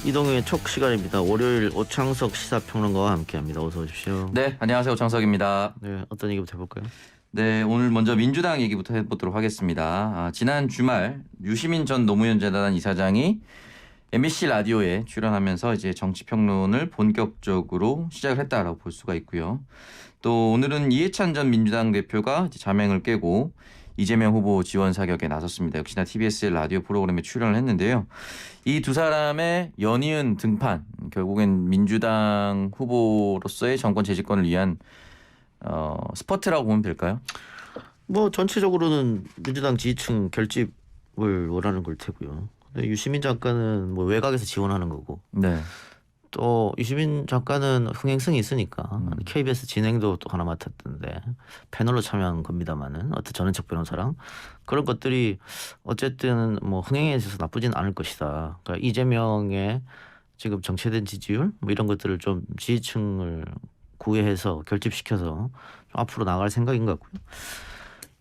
이동의 촉 시간입니다. 월요일 오창석 시사평론가와 함께합니다. 어서 오십시오. 네, 안녕하세요. 오창석입니다. 네, 어떤 얘기부터 해볼까요? 네, 오늘 먼저 민주당 얘기부터 해보도록 하겠습니다. 지난 주말 유시민 전 노무현 재단 이사장이 MBC 라디오에 출연하면서 이제 정치평론을 본격적으로 시작을 했다라고 볼 수가 있고요. 또 오늘은 이해찬 전 민주당 대표가 이제 자맹을 깨고 이재명 후보 지원 사격에 나섰습니다. 역시나 TBS의 라디오 프로그램에 출연을 했는데요. 이 두 사람의 연이은 등판, 결국엔 민주당 후보로서의 정권 재집권을 위한 스퍼트라고 보면 될까요? 뭐 전체적으로는 민주당 지지층 결집을 원하는 걸 테고요. 근데 유시민 작가는 뭐 외곽에서 지원하는 거고. 네. 또 유시민 작가는 흥행성이 있으니까 KBS 진행도 또 하나 맡았던데 패널로 참여한 겁니다만은 어떤 전원책 변호사랑 그런 것들이 어쨌든 뭐 흥행에 있어서 나쁘진 않을 것이다. 그러니까 이재명의 지금 정체된 지지율 뭐 이런 것들을 좀 지지층을 구애해서 결집시켜서 좀 앞으로 나갈 생각인 것 같고요.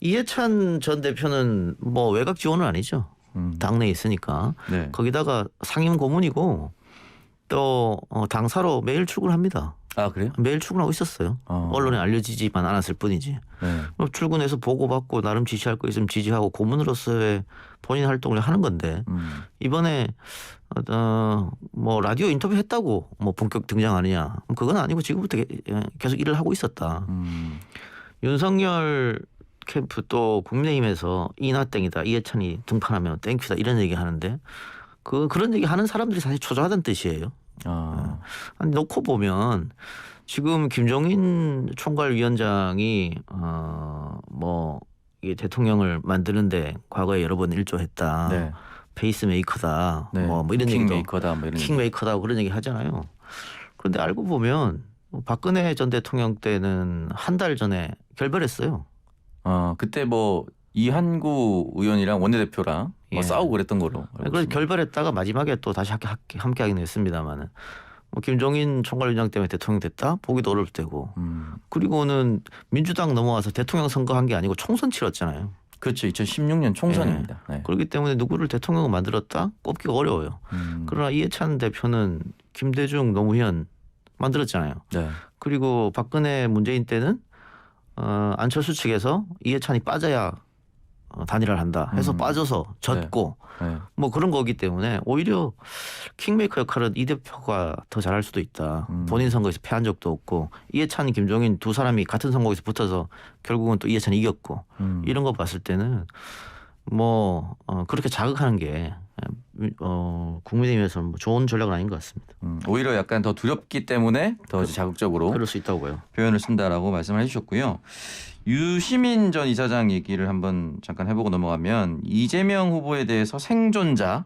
이해찬 전 대표는 뭐 외곽 지원은 아니죠. 당내에 있으니까. 네. 거기다가 상임 고문이고 또 당사로 매일 출근합니다. 아, 그래요? 매일 출근하고 있었어요. 언론에 알려지지만 않았을 뿐이지. 네. 출근해서 보고받고 나름 지시할 거 있으면 지지하고 고문으로서의 본인 활동을 하는 건데 이번에 뭐 라디오 인터뷰 했다고 뭐 본격 등장하느냐? 그건 아니고 지금부터 계속 일을 하고 있었다. 윤석열 캠프 또 국민의힘에서 이나 땡이다, 이해찬이 등판하면 땡큐다 이런 얘기 하는데 그런 얘기 하는 사람들이 사실 초조하다는 뜻이에요. 아니 놓고 보면 지금 김종인 총괄위원장이 뭐 이게 대통령을 만드는데 과거에 여러 번 일조했다. 네. 페이스메이커다. 네. 뭐 이런 얘기도 킹메이커다. 뭐 이런 킹메이커다 그런 얘기 하잖아요. 그런데 알고 보면 박근혜 전 대통령 때는 한 달 전에 결별했어요. 그때 뭐 이한구 의원이랑 원내대표랑 뭐 싸우고 그랬던 걸로. 그래서 결별했다가 마지막에 또 다시 함께 하긴 했습니다만은 뭐 김종인 총괄위원장 때문에 대통령 됐다 보기도 어려울 때고 그리고는 민주당 넘어와서 대통령 선거한 게 아니고 총선 치렀잖아요. 그렇죠. 2016년 총선입니다. 네. 그렇기 때문에 누구를 대통령으로 만들었다 꼽기가 어려워요. 그러나 이해찬 대표는 김대중, 노무현 만들었잖아요. 네. 그리고 박근혜, 문재인 때는 안철수 측에서 이해찬이 빠져야 단일화를 한다 해서 빠져서 졌고 네. 뭐 그런 거기 때문에 오히려 킹메이커 역할은 이 대표가 더 잘할 수도 있다. 본인 선거에서 패한 적도 없고 이해찬, 김종인 두 사람이 같은 선거에서 붙어서 결국은 또 이해찬이 이겼고 이런 거 봤을 때는 뭐 그렇게 자극하는 게 국민의힘에서는 뭐 좋은 전략은 아닌 것 같습니다. 오히려 약간 더 두렵기 때문에 더 자극적으로 그럴 수 있다고요. 표현을 쓴다라고 말씀을 해주셨고요. 유시민 전 이사장 얘기를 한번 잠깐 해보고 넘어가면 이재명 후보에 대해서 생존자,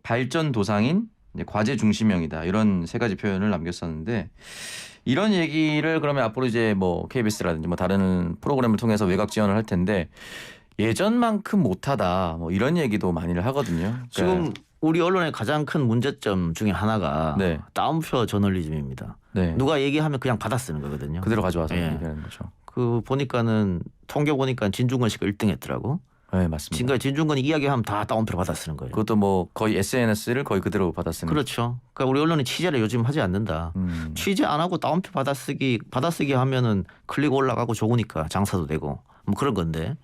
발전도상인, 과제 중심형이다 이런 세 가지 표현을 남겼었는데 이런 얘기를 그러면 앞으로 이제 뭐 KBS라든지 뭐 다른 프로그램을 통해서 외곽 지원을 할 텐데 예전만큼 못하다 뭐 이런 얘기도 많이들 하거든요. 지금 우리 언론의 가장 큰 문제점 중에 하나가 네. 따옴표 저널리즘입니다. 네. 누가 얘기하면 그냥 받아 쓰는 거거든요. 그대로 가져와서 얘기하는 거죠. 그 보니까는 통계 보니까 진중권 씨가 1등했더라고. 네, 맞습니다. 지금까지 진중권이 이야기하면 다 따옴표로 받아 쓰는 거예요. 그것도 뭐 거의 SNS를 거의 그대로 받아 쓰는. 그렇죠. 그러니까 우리 언론이 취재를 요즘 하지 않는다. 취재 안 하고 따옴표 받아쓰기 하면은 클릭 올라가고 좋으니까 장사도 되고 뭐 그런 건데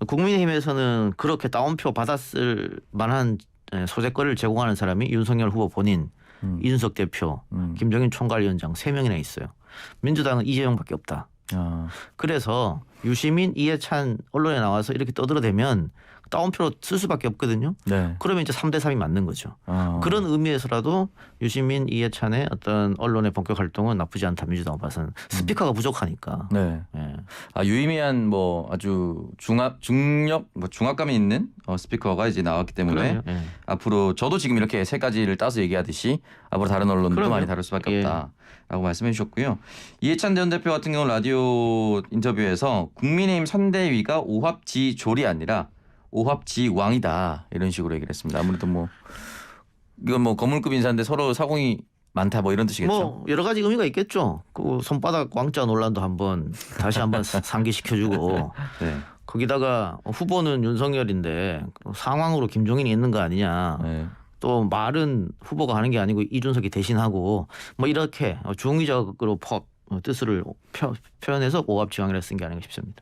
국민의힘에서는 그렇게 따옴표 받았을 만한 소재거리를 제공하는 사람이 윤석열 후보 본인, 이준석 대표, 김종인 총괄위원장 3명이나 있어요. 민주당은 이재명밖에 없다. 그래서 유시민, 이해찬 언론에 나와서 이렇게 떠들어대면 따옴표로 쓸 수밖에 없거든요. 네. 그러면 이제 3대 3이 맞는 거죠. 그런 의미에서라도 유시민, 이해찬의 어떤 언론의 본격 활동은 나쁘지 않다. 민주당 봐서는 스피커가 부족하니까. 네. 예. 유의미한 뭐 아주 중압감이 있는 스피커가 이제 나왔기 때문에 예. 앞으로 저도 지금 이렇게 세 가지를 따서 얘기하듯이 앞으로 다른 언론도 그럼요. 많이 다룰 수밖에 없다라고 말씀해 주셨고요. 이해찬 전 대표 같은 경우 라디오 인터뷰에서 국민의힘 선대위가 오합지졸이 아니라 오합지왕이다 이런 식으로 얘기를 했습니다. 아무래도 뭐 이건 뭐 거물급 인사인데 서로 사공이 많다 뭐 이런 뜻이겠죠. 뭐 여러 가지 의미가 있겠죠. 그 손바닥 왕자 논란도 다시 한번 상기시켜주고 네. 거기다가 후보는 윤석열인데 상황으로 김종인이 있는 거 아니냐. 네. 또 말은 후보가 하는 게 아니고 이준석이 대신하고 뭐 이렇게 중의적으로 뜻을 표현해서 오합지졸이라 쓴 게 아닌가 싶습니다.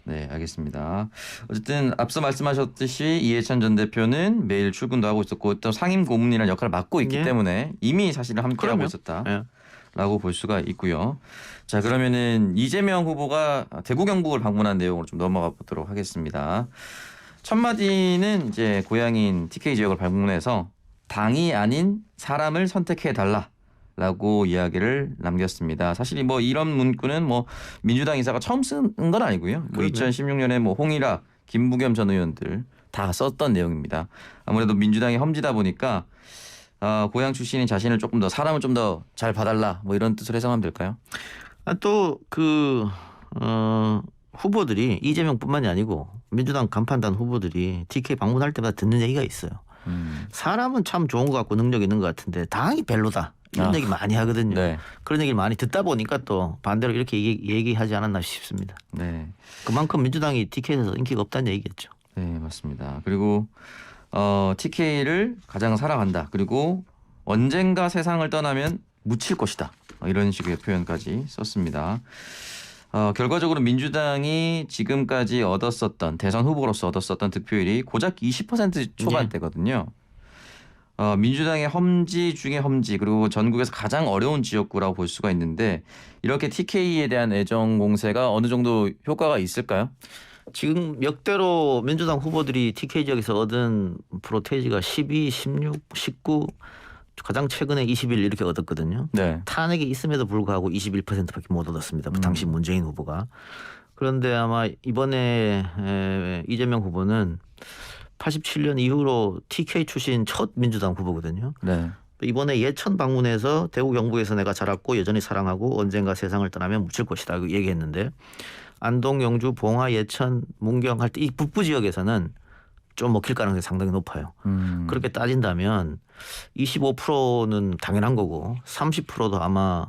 네, 알겠습니다. 어쨌든 앞서 말씀하셨듯이 이해찬 전 대표는 매일 출근도 하고 있었고 또 상임 고문이라는 역할을 맡고 있기 예. 때문에 이미 사실은 함께하고 그럼요. 있었다라고 볼 수가 있고요. 자, 그러면은 이재명 후보가 대구 경북을 방문한 내용으로 좀 넘어가 보도록 하겠습니다. 첫 마디는 이제 고향인 TK 지역을 방문해서 당이 아닌 사람을 선택해 달라라고 이야기를 남겼습니다. 사실 뭐 이런 문구는 뭐 민주당 인사가 처음 쓴 건 아니고요. 뭐 2016년에 뭐 홍일학, 김부겸 전 의원들 다 썼던 내용입니다. 아무래도 민주당이 험지다 보니까 고향 출신인 자신을 조금 더 사람을 좀 더 잘 봐달라 뭐 이런 뜻으로 해석하면 될까요? 또 후보들이 이재명뿐만이 아니고 민주당 간판단 후보들이 TK 방문할 때마다 듣는 얘기가 있어요. 사람은 참 좋은 것 같고 능력 있는 것 같은데 당이 별로다. 이런 얘기 많이 하거든요. 네. 그런 얘기를 많이 듣다 보니까 또 반대로 이렇게 얘기하지 않았나 싶습니다. 네. 그만큼 민주당이 TK에서 인기가 없다는 얘기겠죠. 네, 맞습니다. 그리고 TK를 가장 사랑한다. 그리고 언젠가 세상을 떠나면 묻힐 것이다. 이런 식의 표현까지 썼습니다. 결과적으로 민주당이 지금까지 대선 후보로서 얻었었던 득표율이 고작 20% 초반대거든요. 민주당의 험지 중에 험지 그리고 전국에서 가장 어려운 지역구라고 볼 수가 있는데 이렇게 TK에 대한 애정 공세가 어느 정도 효과가 있을까요? 지금 역대로 민주당 후보들이 TK 지역에서 얻은 프로테이지가 12, 16, 19 가장 최근에 21 이렇게 얻었거든요. 네. 탄핵이 있음에도 불구하고 21%밖에 못 얻었습니다. 당시 문재인 후보가. 그런데 아마 이번에 이재명 후보는 87년 이후로 TK 출신 첫 민주당 후보거든요. 네. 이번에 예천 방문해서 대구 경북에서 내가 자랐고 여전히 사랑하고 언젠가 세상을 떠나면 묻힐 것이다 얘기했는데 안동, 영주, 봉화, 예천, 문경 할 때 이 북부 지역에서는 좀 먹힐 가능성이 상당히 높아요. 그렇게 따진다면 25%는 당연한 거고 30%도 아마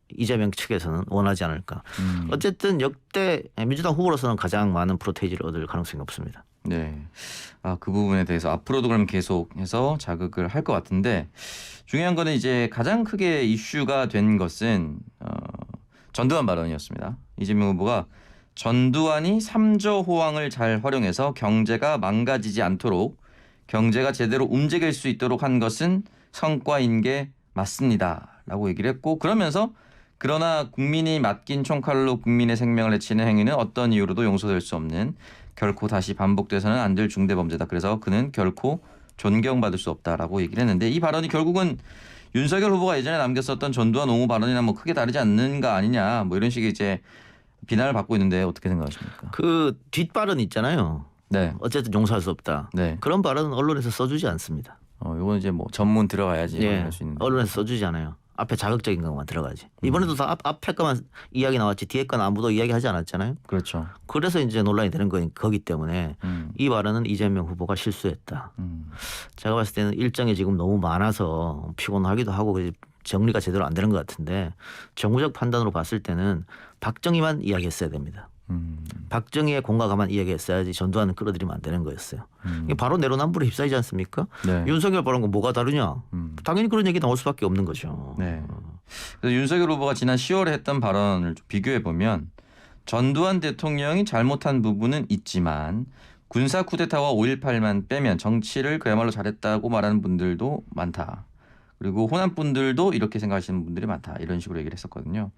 이재명 측에서는 원하지 않을까. 어쨌든 역대 민주당 후보로서는 가장 많은 프로테이지를 얻을 가능성이 높습니다. 네. 그 부분에 대해서 앞으로도 그럼 계속해서 자극을 할 것 같은데 중요한 거는 이제 가장 크게 이슈가 된 것은 전두환 발언이었습니다. 이재명 후보가 전두환이 3조 호황을 잘 활용해서 경제가 망가지지 않도록 경제가 제대로 움직일 수 있도록 한 것은 성과인 게 맞습니다라고 얘기를 했고 그러면서 그러나 국민이 맡긴 총칼로 국민의 생명을 해치는 행위는 어떤 이유로도 용서될 수 없는 결코 다시 반복돼서는 안 될 중대범죄다. 그래서 그는 결코 존경받을 수 없다라고 얘기를 했는데 이 발언이 결국은 윤석열 후보가 예전에 남겼었던 전두환 옹호 발언이나 뭐 크게 다르지 않는 거 아니냐 뭐 이런 식의 이제 비난을 받고 있는데 어떻게 생각하십니까? 그 뒷발언 있잖아요. 네. 어쨌든 용서할 수 없다. 네. 그런 발언은 언론에서 써주지 않습니다. 이건 이제 뭐 전문 들어가야지 할 수 있는. 언론에서 써주지 않아요. 앞에 자극적인 것만 들어가지. 이번에도 다 앞에 것만 이야기 나왔지 뒤에 건 아무도 이야기하지 않았잖아요. 그렇죠. 그래서 이제 논란이 되는 거기 때문에 이 발언은 이재명 후보가 실수했다. 제가 봤을 때는 일정이 지금 너무 많아서 피곤하기도 하고 정리가 제대로 안 되는 것 같은데 정무적 판단으로 봤을 때는 박정희만 이야기했어야 됩니다. 박정희의 공과 가만 이야기했어야지 전두환은 끌어들이면 안 되는 거였어요. 이게 바로 내로남불에 휩싸이지 않습니까? 네. 윤석열 발언과 뭐가 다르냐? 당연히 그런 얘기 나올 수밖에 없는 거죠. 네. 그래서 윤석열 후보가 지난 10월에 했던 발언을 비교해 보면 전두환 대통령이 잘못한 부분은 있지만 군사 쿠데타와 5.18만 빼면 정치를 그야말로 잘했다고 말하는 분들도 많다. 그리고 호남 분들도 이렇게 생각하시는 분들이 많다. 이런 식으로 얘기를 했었거든요.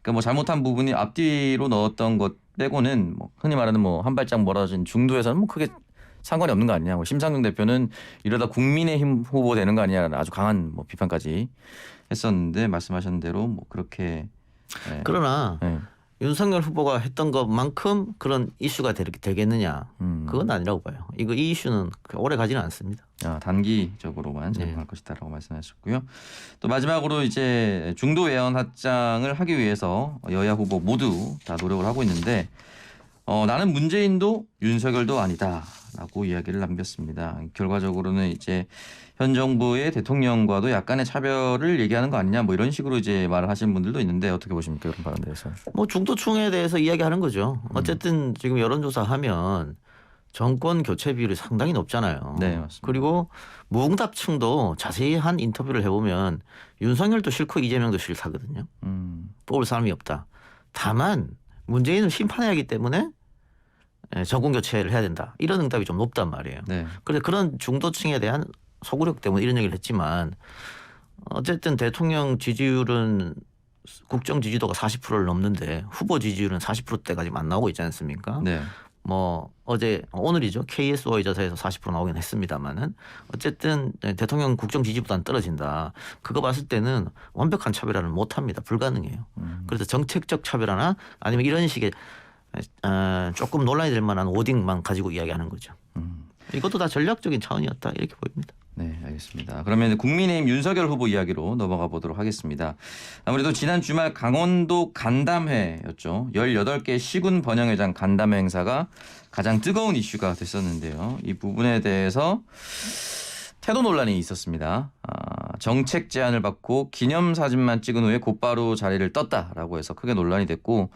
그러니까 뭐 잘못한 부분이 앞뒤로 넣었던 것 빼고는 뭐 흔히 말하는 뭐 한 발짝 멀어진 중도에서는 뭐 크게 상관이 없는 거 아니냐. 뭐 심상정 대표는 이러다 국민의힘 후보 되는 거 아니냐라는 아주 강한 뭐 비판까지 했었는데 말씀하신 대로 뭐 그렇게 그러나 윤석열 후보가 했던 것만큼 그런 이슈가 되겠느냐? 그건 아니라고 봐요. 이 이슈는 오래 가지는 않습니다. 단기적으로만 작용할 것이다라고 말씀하셨고요. 또 마지막으로 이제 중도 예언 확장을 하기 위해서 여야 후보 모두 다 노력을 하고 있는데 나는 문재인도 윤석열도 아니다라고 이야기를 남겼습니다. 결과적으로는 이제 현 정부의 대통령과도 약간의 차별을 얘기하는 거 아니냐 뭐 이런 식으로 이제 말을 하시는 분들도 있는데 어떻게 보십니까? 그런 발언에 대해서. 뭐 중도층에 대해서 이야기하는 거죠. 어쨌든 지금 여론조사 하면 정권 교체 비율이 상당히 높잖아요. 네, 맞습니다. 그리고 무응답층도 자세히 한 인터뷰를 해보면 윤석열도 싫고 이재명도 싫다거든요. 뽑을 사람이 없다. 다만 문재인을 심판해야 하기 때문에 정권 교체를 해야 된다. 이런 응답이 좀 높단 말이에요. 네. 그래서 그런 중도층에 대한 소구력 때문에 이런 얘기를 했지만 어쨌든 대통령 지지율은 국정 지지도가 40%를 넘는데 후보 지지율은 40%대가 지금 안 나오고 있지 않습니까? 네. 뭐 오늘이죠. KSO 이자사에서 40% 나오긴 했습니다만은 어쨌든 대통령 국정 지지보다는 떨어진다. 그거 봤을 때는 완벽한 차별화를 못합니다. 불가능해요. 그래서 정책적 차별화나 아니면 이런 식의 조금 논란이 될 만한 워딩만 가지고 이야기하는 거죠. 이것도 다 전략적인 차원이었다 이렇게 보입니다. 네, 알겠습니다. 그러면 국민의힘 윤석열 후보 이야기로 넘어가 보도록 하겠습니다. 아무래도 지난 주말 강원도 간담회였죠. 18개 시군 번영회장 간담회 행사가 가장 뜨거운 이슈가 됐었는데요. 이 부분에 대해서 태도 논란이 있었습니다. 정책 제안을 받고 기념사진만 찍은 후에 곧바로 자리를 떴다라고 해서 크게 논란이 됐고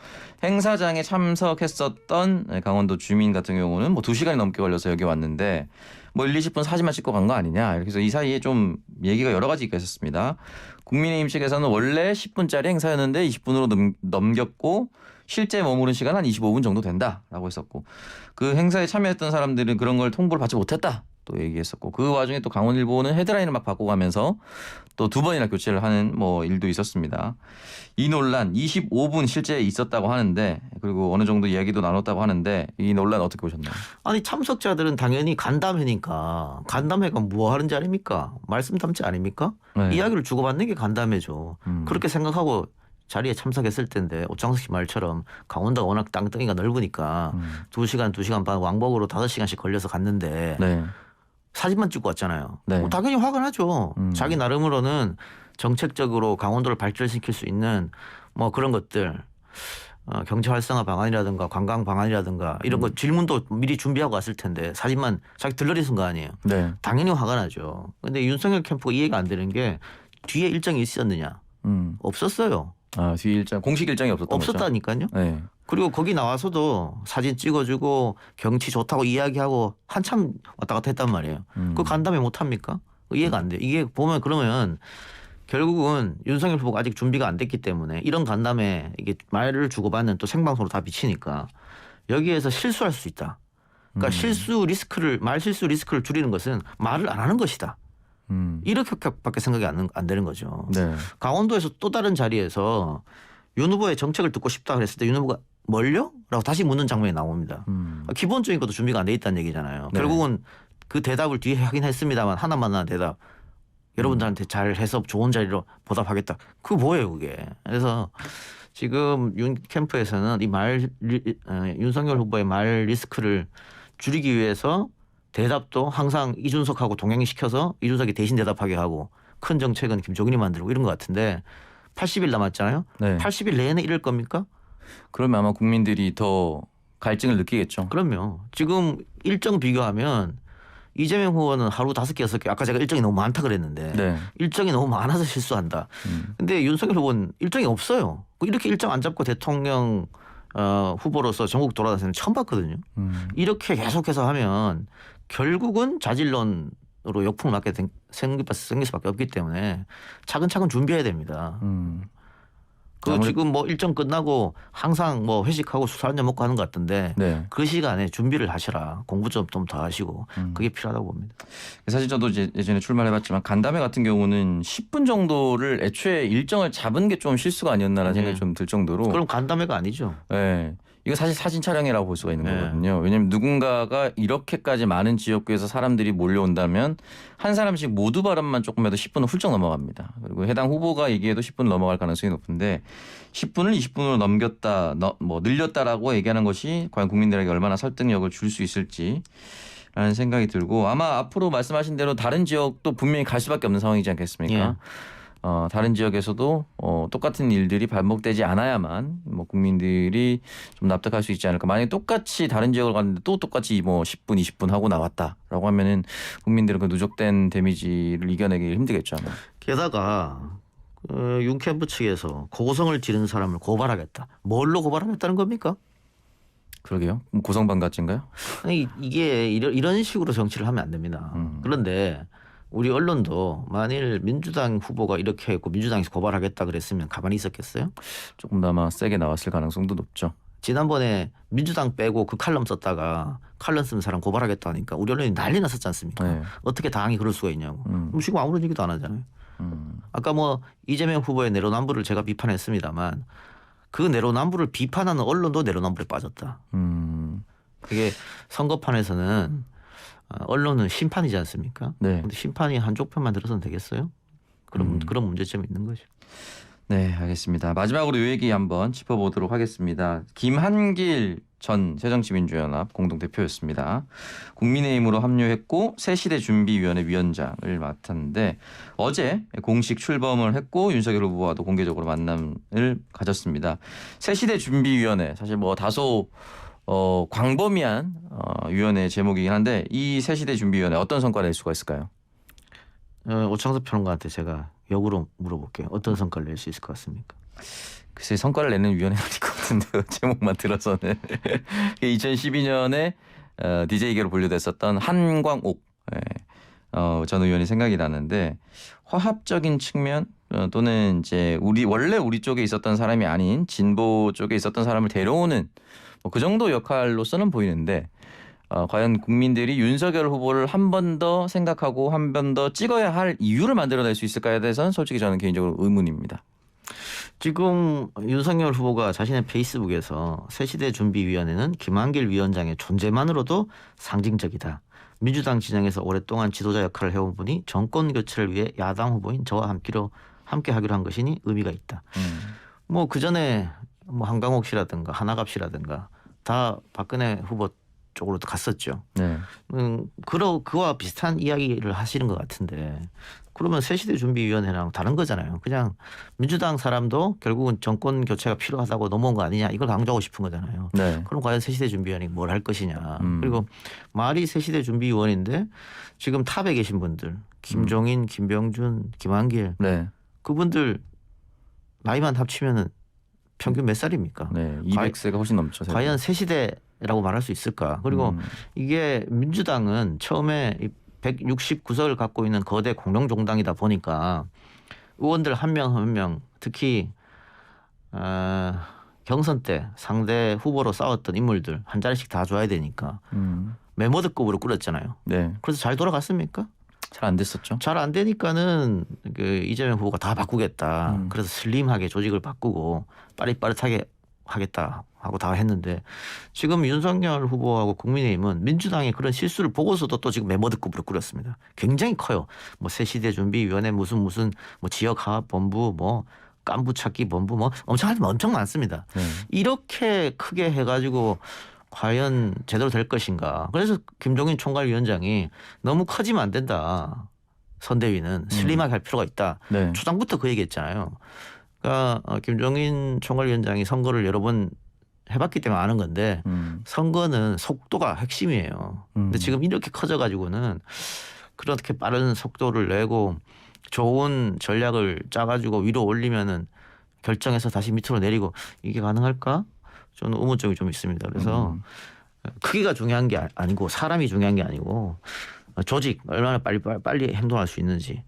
행사장에 참석했었던 강원도 주민 같은 경우는 뭐 2시간이 넘게 걸려서 여기 왔는데 뭐 1, 20분 사진만 찍고 간 거 아니냐. 이렇게 해서 이 사이에 좀 얘기가 여러 가지가 있었습니다. 국민의힘 측에서는 원래 10분짜리 행사였는데 20분으로 넘겼고 실제 머무른 시간은 한 25분 정도 된다라고 했었고 그 행사에 참여했던 사람들은 그런 걸 통보를 받지 못했다. 또 얘기했었고 그 와중에 또 강원일보는 헤드라인을 막 바꿔가면서 또 2번이나 교체를 하는 뭐 일도 있었습니다. 이 논란 25분 실제 있었다고 하는데 그리고 어느 정도 이야기도 나눴다고 하는데 이 논란 어떻게 보셨나요? 아니 참석자들은 당연히 간담회니까 간담회가 뭐 하는 자리입니까? 말씀 담지 아닙니까? 네. 이야기를 주고받는 게 간담회죠. 그렇게 생각하고 자리에 참석했을 텐데 오창석 씨 말처럼 강원도가 워낙 땅덩이가 넓으니까 2시간, 2시간 반 왕복으로 5시간씩 걸려서 갔는데 네. 사진만 찍고 왔잖아요. 네. 뭐 당연히 화가 나죠. 자기 나름으로는 정책적으로 강원도를 발전시킬 수 있는 뭐 그런 것들 경제 활성화 방안이라든가 관광 방안이라든가 이런 거 질문도 미리 준비하고 왔을 텐데 사진만 자기 들러리 쓴 거 아니에요. 네. 당연히 화가 나죠. 근데 윤석열 캠프가 이해가 안 되는 게 뒤에 일정이 있었느냐. 없었어요. 뒤 일정 공식 일정이 없었던 거죠? 없었다니까요. 네. 그리고 거기 나와서도 사진 찍어주고 경치 좋다고 이야기하고 한참 왔다 갔다 했단 말이에요. 그 간담회 못합니까? 이해가 안 돼요. 이게 보면 그러면 결국은 윤석열 후보가 아직 준비가 안 됐기 때문에 이런 간담회 이게 말을 주고받는 또 생방송으로 다 비치니까 여기에서 실수할 수 있다. 그러니까 말 실수 리스크를 줄이는 것은 말을 안 하는 것이다. 이렇게밖에 생각이 안 되는 거죠. 네. 강원도에서 또 다른 자리에서 윤 후보의 정책을 듣고 싶다 그랬을 때 윤 후보가 뭘요? 라고 다시 묻는 장면이 나옵니다. 기본적인 것도 준비가 안 돼 있다는 얘기잖아요. 네. 결국은 그 대답을 뒤에 하긴 했습니다만 하나만 하나 대답. 여러분들한테 잘 해서 좋은 자리로 보답하겠다. 그거 뭐예요 그게. 그래서 지금 윤 캠프에서는 윤석열 후보의 말 리스크를 줄이기 위해서 대답도 항상 이준석하고 동행시켜서 이준석이 대신 대답하게 하고 큰 정책은 김종인이 만들고 이런 것 같은데 80일 남았잖아요. 네. 80일 내내 이럴 겁니까? 그러면 아마 국민들이 더 갈증을 느끼겠죠. 그럼요. 지금 일정 비교하면 이재명 후보는 하루 5개, 6개 아까 제가 일정이 너무 많다 그랬는데 네. 일정이 너무 많아서 실수한다. 근데 윤석열 후보는 일정이 없어요. 이렇게 일정 안 잡고 대통령 후보로서 전국 돌아다니는 처음 봤거든요. 이렇게 계속해서 하면 결국은 자질론으로 역풍을 맞게 생길 수밖에 없기 때문에 차근차근 준비해야 됩니다. 지금 뭐 일정 끝나고 항상 뭐 회식하고 술 한잔 먹고 하는 것 같던데 네. 그 시간에 준비를 하시라. 공부 좀 더 하시고 그게 필요하다고 봅니다. 사실 저도 예전에 출마해봤지만 간담회 같은 경우는 10분 정도를 애초에 일정을 잡은 게 좀 실수가 아니었나라는 생각이 좀 들 정도로. 그럼 간담회가 아니죠. 네. 이거 사실 사진 촬영이라고 볼 수가 있는 거거든요. 왜냐하면 누군가가 이렇게까지 많은 지역구에서 사람들이 몰려온다면 한 사람씩 모두 발언만 조금 해도 10분은 훌쩍 넘어갑니다. 그리고 해당 후보가 얘기해도 10분 넘어갈 가능성이 높은데 10분을 20분으로 넘겼다, 늘렸다라고 얘기하는 것이 과연 국민들에게 얼마나 설득력을 줄 수 있을지 라는 생각이 들고 아마 앞으로 말씀하신 대로 다른 지역도 분명히 갈 수밖에 없는 상황이지 않겠습니까? 예. 다른 지역에서도 똑같은 일들이 반복되지 않아야만 뭐 국민들이 좀 납득할 수 있지 않을까. 만약에 똑같이 다른 지역을 갔는데 또 똑같이 뭐 10분, 20분 하고 나왔다라고 하면은 국민들은 그 누적된 데미지를 이겨내기 힘들겠죠. 아마. 게다가 윤 캠프 측에서 고성을 지른 사람을 고발하겠다. 뭘로 고발하겠다는 겁니까? 그러게요. 고성방가찐가요? 아니 이게 이런 식으로 정치를 하면 안 됩니다. 그런데 우리 언론도 만일 민주당 후보가 이렇게 했고 민주당에서 고발하겠다 그랬으면 가만히 있었겠어요? 조금 더 아마 세게 나왔을 가능성도 높죠. 지난번에 민주당 빼고 그 칼럼 썼다가 칼럼 쓴 사람 고발하겠다 하니까 우리 언론이 난리 났었지 않습니까? 네. 어떻게 당이 그럴 수가 있냐고. 그럼 지금 아무런 얘기도 안 하잖아요. 음. 아까 뭐 이재명 후보의 내로남불을 제가 비판했습니다만 그 내로남불을 비판하는 언론도 내로남불에 빠졌다. 그게 선거판에서는 언론은 심판이지 않습니까? 네. 근데 심판이 한쪽 편만 들어서는 되겠어요? 그런 문제점이 있는 거죠. 네, 알겠습니다. 마지막으로 이 얘기 한번 짚어보도록 하겠습니다. 김한길 전 새정치민주연합 공동대표였습니다. 국민의힘으로 합류했고 새시대준비위원회 위원장을 맡았는데 어제 공식 출범을 했고 윤석열 후보와도 공개적으로 만남을 가졌습니다. 새시대준비위원회 사실 뭐 다소 광범위한 위원회 제목이긴 한데 이 새시대준비위원회 어떤 성과를 낼 수가 있을까요? 오창석 평론가한테 제가 역으로 물어볼게요. 어떤 성과를 낼 수 있을 것 같습니까? 글쎄 성과를 내는 위원회가 아닐 것 같은데요. 제목만 들어서는. 2012년에 DJ계로 분류됐었던 한광옥 전 의원이 생각이 나는데 화합적인 측면 또는 이제 원래 우리 쪽에 있었던 사람이 아닌 진보 쪽에 있었던 사람을 데려오는 뭐 그 정도 역할로서는 보이는데 과연 국민들이 윤석열 후보를 한 번 더 생각하고 한 번 더 찍어야 할 이유를 만들어낼 수 있을까에 대해서는 솔직히 저는 개인적으로 의문입니다. 지금 윤석열 후보가 자신의 페이스북에서 새시대준비위원회는 김한길 위원장의 존재만으로도 상징적이다. 민주당 진영에서 오랫동안 지도자 역할을 해온 분이 정권 교체를 위해 야당 후보인 저와 함께 하기로 한 것이니 의미가 있다. 뭐 그 전에 뭐 한강옥 씨라든가 하나갑 씨라든가 다 박근혜 후보 쪽으로도 갔었죠. 네. 그와 비슷한 이야기를 하시는 것 같은데 그러면 새시대준비위원회랑 다른 거잖아요. 그냥 민주당 사람도 결국은 정권 교체가 필요하다고 넘어온 거 아니냐 이걸 강조하고 싶은 거잖아요. 네. 그럼 과연 새시대준비위원회가 뭘 할 것이냐. 그리고 말이 새시대준비위원인데 지금 탑에 계신 분들 김종인, 김병준, 김한길 네. 그분들 나이만 합치면은 평균 몇 살입니까? 네. 200세가 훨씬 넘죠. 과연 새시대라고 말할 수 있을까? 그리고 이게 민주당은 처음에 169석을 갖고 있는 거대 공룡정당이다 보니까 의원들 한 명 한 명 특히 경선 때 상대 후보로 싸웠던 인물들 한 자리씩 다 줘야 되니까 메모드급으로 꾸렸잖아요. 네. 그래서 잘 돌아갔습니까? 잘 안 됐었죠. 잘 안 되니까는 그 이재명 후보가 다 바꾸겠다. 그래서 슬림하게 조직을 바꾸고 빠릿빠릿하게 하겠다 하고 다 했는데 지금 윤석열 후보하고 국민의힘은 민주당의 그런 실수를 보고서도 또 지금 메모드급으로 꾸렸습니다. 굉장히 커요. 뭐 새시대준비위원회 무슨 뭐 지역화합본부 뭐 깐부찾기 본부 뭐 엄청 많습니다. 이렇게 크게 해가지고 과연 제대로 될 것인가. 그래서 김종인 총괄위원장이 너무 커지면 안 된다. 선대위는 슬림하게 할 필요가 있다. 네. 초장부터 그 얘기했잖아요. 그러니까 김종인 총괄위원장이 선거를 여러 번 해봤기 때문에 아는 건데 선거는 속도가 핵심이에요. 근데 지금 이렇게 커져가지고는 그렇게 빠른 속도를 내고 좋은 전략을 짜가지고 위로 올리면은 결정해서 다시 밑으로 내리고 이게 가능할까? 저는 의문점이 좀 있습니다. 그래서 크기가 중요한 게 아니고 사람이 중요한 게 아니고 조직 얼마나 빨리 행동할 수 있는지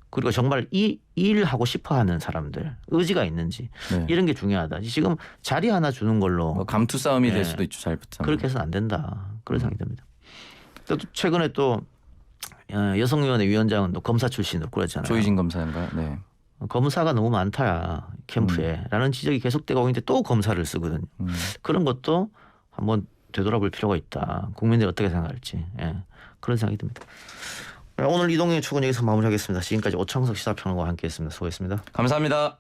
그리고 정말 이 일하고 싶어하는 사람들 의지가 있는지 네. 이런 게 중요하다. 지금 자리 하나 주는 걸로 뭐 감투 싸움이 네. 될 수도 있죠. 잘못하면. 그렇게 해서는 안 된다. 그런 생각이 듭니다. 또 최근에 또 여성위원회 위원장은 또 검사 출신으로 꾸렸잖아요. 조희진 검사인가요? 네. 검사가 너무 많다 캠프에 라는 지적이 계속되고 있는데 또 검사를 쓰거든요. 그런 것도 한번 되돌아볼 필요가 있다. 국민들이 어떻게 생각할지 그런 생각이 듭니다. 오늘 이동영의 축은 여기서 마무리하겠습니다. 지금까지 오창석 시사평론가와 함께했습니다. 수고했습니다. 감사합니다.